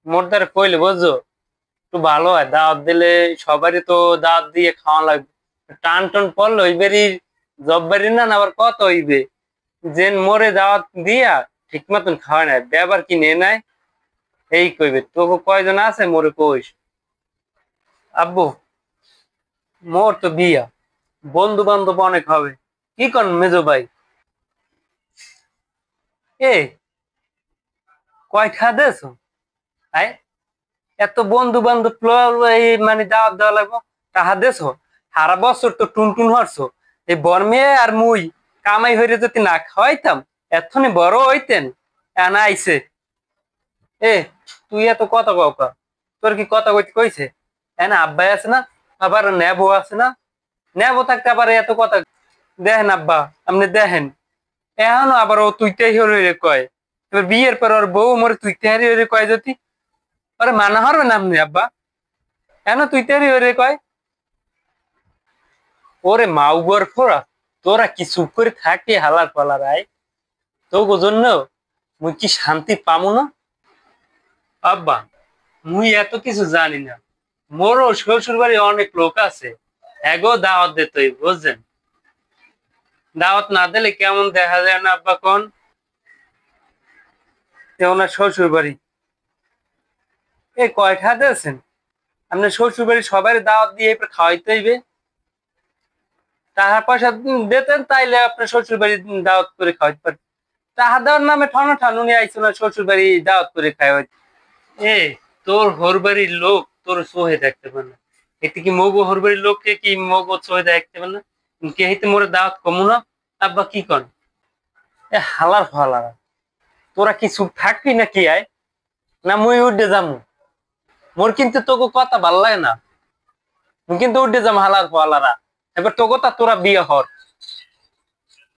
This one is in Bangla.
মোর দ্বারা কইলে বুঝছো একটু ভালো হয়, দাওয়াত দিলে সবারই তো দাওয়াত দিয়ে খাওয়া লাগবে। টান টান পড়লো ওইবারই জব্বারি না না আবার কত হইবে, যে মোরে দাওয়াত দিয়া ঠিক মতন খাওয়ায় নাই, ব্যাপার কি নিয়ে নাই এই কইবে। তোকে কয়জন আছে মোরে কইস। আব্বু, মোর তো বিয়া, বন্ধু বান্ধব অনেক হবে। কি কন মেজো ভাই? এ কয় খা দেছো? আয় এত বন্ধু বান্ধব এই মানে দাওয়াত দেওয়া লাগবো, তাহা দেছো? সারা বছর তো টুন টুন হরছো, এই বর্মে আর মুই কামাই হইরে যদি না খাওয়াইতাম এতখানি বড় হইতেন। এনা আইছে এ, তুই এত কথা কও কা? তোর কি কথা কইতে কইছে? এনা আব্বাই আছে না, আবার নেবো আছে না, নেবো থাকতে আবার এত কথা। দেখেন আব্বা, আপনি দেখেন এখনো আবার ও তুইতেই হইরে কয়। এবার বিয়ের পর ওর বউ মরে তুইতে হারি হইরে কয় যদি, আরে মানা হরবে না আপনি আব্বা? কেন তুইতে হারি হইরে কয়? ওরে মাউগর ফোরা, তোরা কি চুপ করে থাকি হালার পালার আয়? তো জন্য মুই কি শান্তি পামু না? আব্বা, মুই এত কিছু জানি না, মোরও শ্বশুর বাড়ি অনেক লোক আছে, এগো দাওয়াত দিতে হইব, বুঝছেন? দাওয়াত না দিলে কেমন দেখা যায় না আব্বা কোন? ওনার শ্বশুর বাড়ি এই কয়টা দিয়েছেন? আপনার শ্বশুর বাড়ি সবাই দাওয়াত দিয়ে এরপর খাওয়াইতে হইবে। টাকা পয়সা দিতেন তাইলে আপনার শ্বশুর বাড়ি দাওয়াত করে খাওয়াইতে পারেন। টাকা দেওয়ার নামে ঠানো ঠানো নিয়ে আইসো না শ্বশুর বাড়ি দাওয়াত করে খাওয়াই। এ, তোর হর বাড়ির লোক তোর চোহে দেখতে পারে না, এতে কি মগো হর বাড়ির লোককে কি মগো চোহে দেখতে পারে না? কে হইতে মোরে দাওয়াত কমু না? আব্বা কি কন? এ হালার ফালারা, তোরা কি চুপ থাকবি না কি আয়, না মুই উঠে যামু? মোর কিন্তু তোকে কথা ভাল লাগে না, মুই কিন্তু উঠে যাম হালার ফালারা। এবার তোকে তা তোরা বিয়ে হর।